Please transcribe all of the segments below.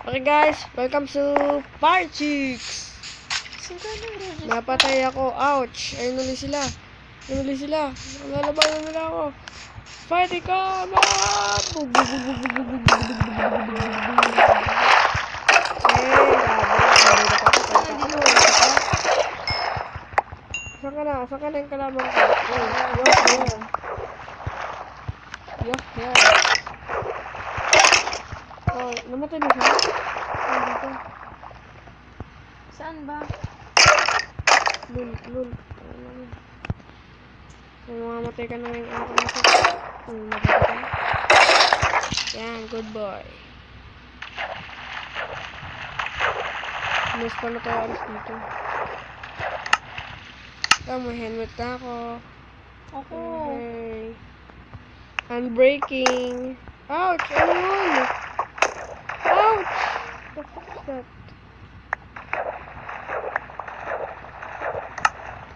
Okay guys, welcome to Parchicks. Napatay ako. Ouch. Ayun ulit sila. Lalabanan nila ako. Fight ikaw! Saan ka na yung kalaban ko? Yok, yan. Oh, namatay na siya? Dito. Saan ba? Lul. Mamamatay ka na ngayong anak mo siya. Mamatay ka. Yan, good boy. Miss pa na tayo alis dito. May helmet na ako. Okay. Unbreaking. Ouch! Ano yun? Ouch! What the fuck is that?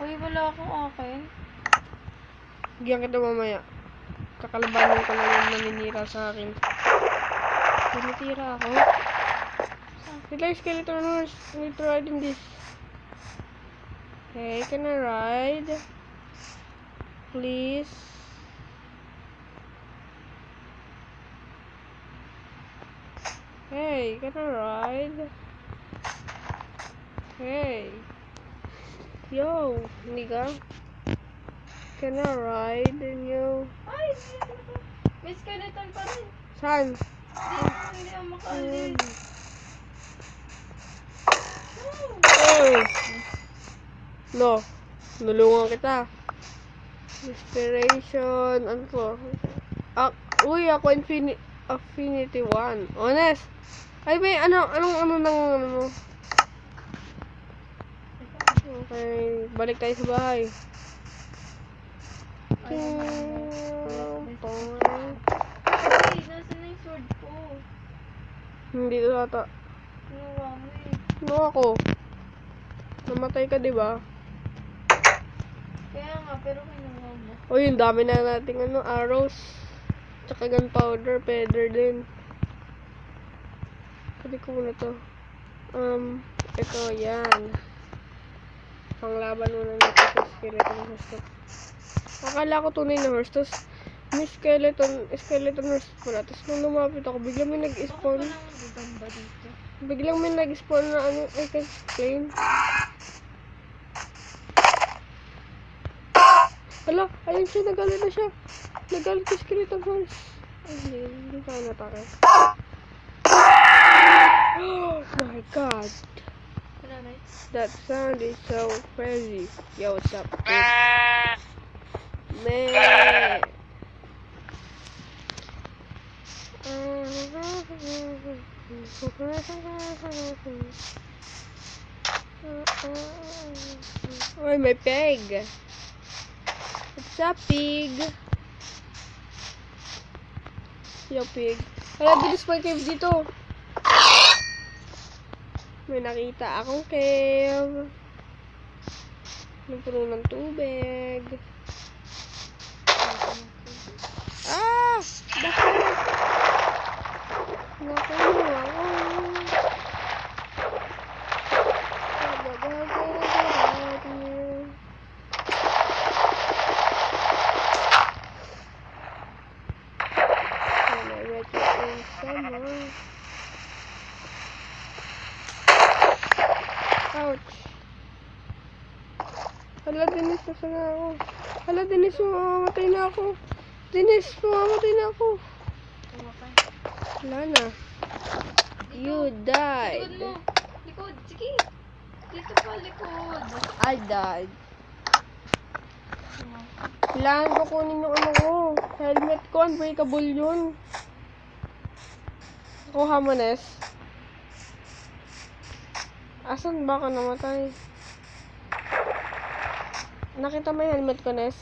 Uy, wala akong akin. Bigyan kita mamaya. Kakalabanin ko lang yung naninira sa akin. Tinitira ako. Wait lang, skeleton horse. I need to ride in this. Hey, can I ride? Please. Hey, can I ride? Hey. Yo, nigga. Can I ride in you? Ay! May skeleton pa rin. Saan? Hindi ako makaalis. Oh! No. Nulungan kita. Inspiration. Ano to? Uy, ako Affinity 1. Honest. Ay, may anong mo? Okay. Balik tayo sa bahay. Ay, nasa na yung sword ko? Hindi ito ata. Kinuha mo eh. No, ako. Namatay ka, diba? Kaya nga, pero kinuha mo. O, yung dami na nating arrows. Tsaka gunpowder, feather din. Pwede ko muna to. Ito, yan. Panglaban muna natin sa skeleton horse to. Akala ko tunay na horse. Tapos, may skeleton horse pala. Tapos, nung lumapit ako, biglang may nag-spawn. Biglang may nag-spawn na I can explain. Hala, ayun siya, nagalit na siya. Nagalit yung skeleton horse. Ay, hindi tayo natake. Oh my god. That sound is so crazy. Yo, what's up? Man. Uy, may pig. What's up, pig? Yo, pig. Kaya bilis pa yung cave dito. May nakita akong cave. May puno ng tubig. Ah! Bakit? Nakuha ako. Ouch. Hala, Dennis, nasa na ako. Hala, Dennis, mamamatay na ako. Dennis, mamamatay na ako. Wala na. You died. Likod mo. Likod, sige. Dito pa, likod. I died. Kailangan ko kunin yung ko. Helmet ko, unbreakable yun. Kuha mo, Ness. Asan ba ka namatay? Nakita mo yung helmet ko, Ness?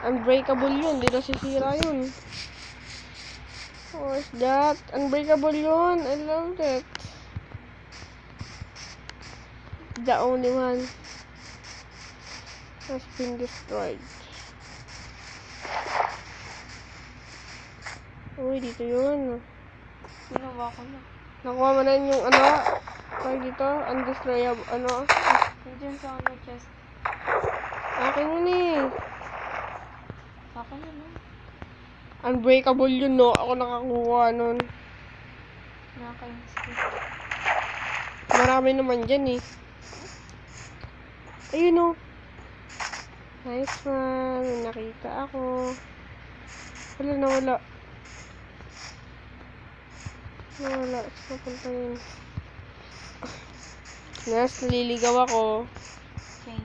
Unbreakable yun. Di na sisira yun. What is that? Unbreakable yun. I love it. The only one has been destroyed. Uy, dito yun. Ginawa ko na. Nakuha mo na yung ano? Tawag dito? Undestroyable, ano? Diyan sa ano chest. Akin yun eh. Akin na lang. Unbreakable yun, no? Ako nakakuha nun. Nakakainis ko. Marami naman dyan eh. Ayun no. Nice one. May nakita ako. Wala na wala. Wala. Saan punta yun? Naliligaw ako. Okay.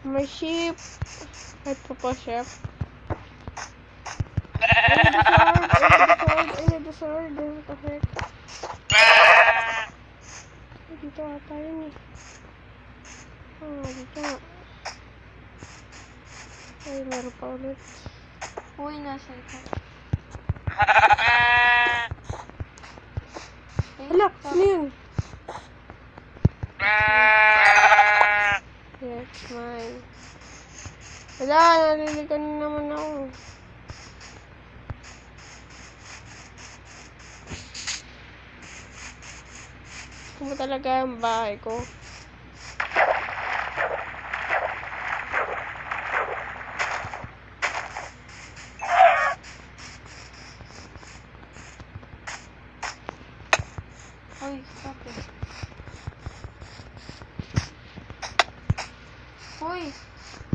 May ship. Kahit pa pa, chef. I need the sword. What the heck? Dito ata yun eh. Dito nga. Ay, meron pa ulit. Uy, nasa ito. Hala, ano yun? Yes, mine. Wala, naliligan na naman ako. Kung ba talaga ang bahay ko? Uy, stop it. Uy,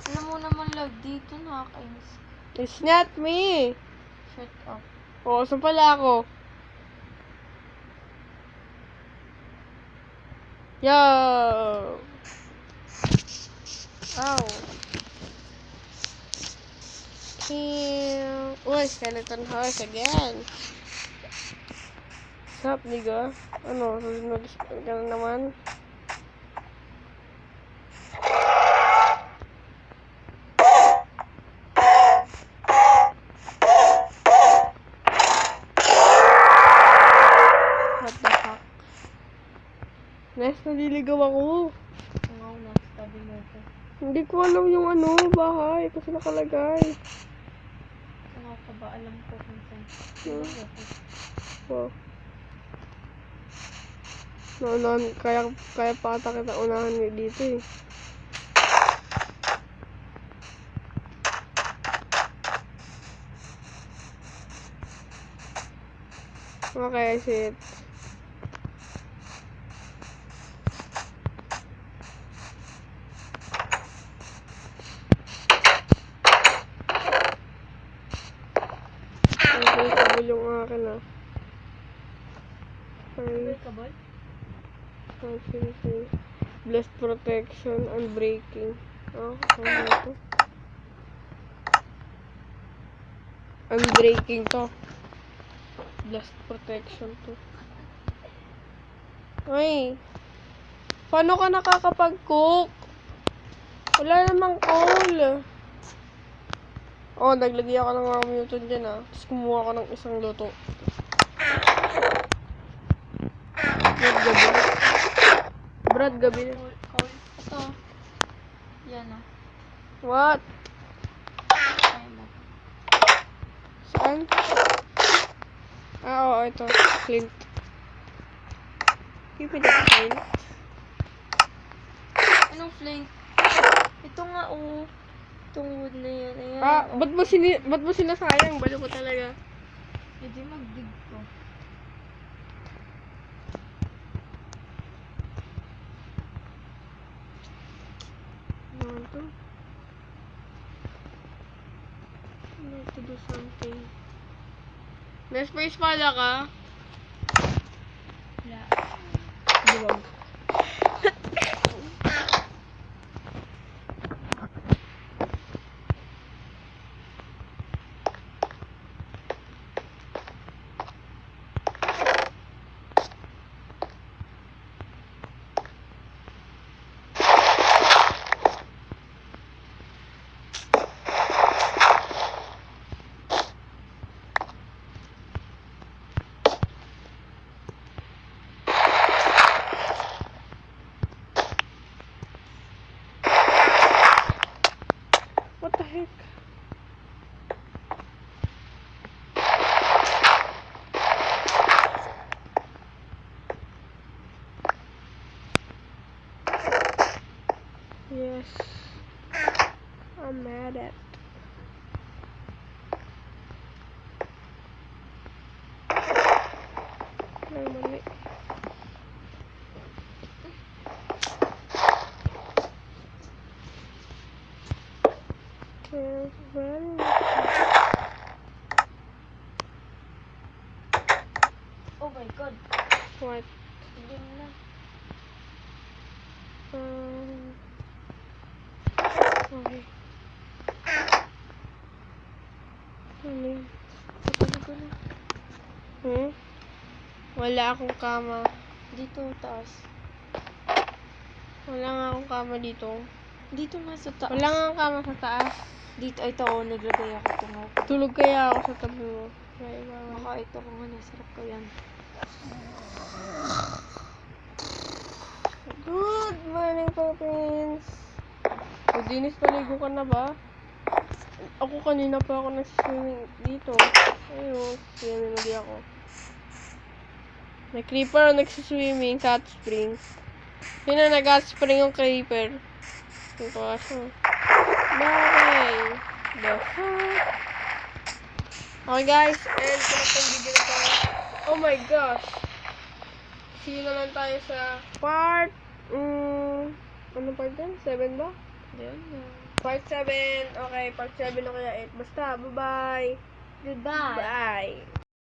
alam mo naman lag dito, nakakainis. It's not me! Shut up. Oo, saan pala ako? Yo! Ow! Kill! Uy, skeleton horse again! Sup, nigga? Ano, mag-spawn ka na naman? What the fuck? Nice, naliligaw ako. Tungaw na, tabi mo ko. Hindi ko alam yung ano, bahay. Kasi nakalagay. Tungaw ka ba? Alam ko kung saan. Hmm. Oh. Naunahan, kaya pa ata kita unahan dito eh. Okay, shit. Unbreakable yung akin ah. Okay. Kabal? Okay. Blessed protection and breaking. Oh, ano ito? Unbreaking to. Blessed protection to. Ay. Paano ka nakakapag-cook? Wala namang coal. Oh, naglagay ako ng mga mutant dyan ah. Tapos kumuha ako ng isang luto. Brad, gabi na. Kaul. Ito. Yan ah. What? Kaya mo. Saan? Ah, oo, ito. Flint. Give me that flint. Anong flame? Ito nga oh. Itong wood na yan. Ayan. Ah, ba't mo sinasayang? Balo ko talaga. Hindi magdig ko. Ano ito? I need to do something. May space pala ka? Wala. Diwag. gosh. I'm mad at. Ay, mali. Oh my god. What? Game na. Okay. Ano yun? Patulog ko na. Wala akong kama. Dito, taas. Wala nga akong kama dito. Dito nga sa taas. Wala nga akong kama sa taas. Dito, ay ito, naglagay ako tungaw. Tulog kaya ako sa tabi mo. Kaya bawal. Baka ito ko nga, nasarap ko yan. Good morning, Philippines! O, Dinis, paligo ka na ba? Ako kanina pa ako nag-swimming dito. Ayun, swimming mali ako. May creeper nagsiswimming sa hot spring. Yun na, nag-hot spring yung creeper. Ito ka siya. Bakit? The fuck? Okay guys, and kung itong video na to. Oh my gosh! See you na lang tayo sa part... ano part yan? 7 ba? Diyan na. Part 7. Okay, part 7 o kaya 8. Basta, bye-bye. Goodbye. Bye.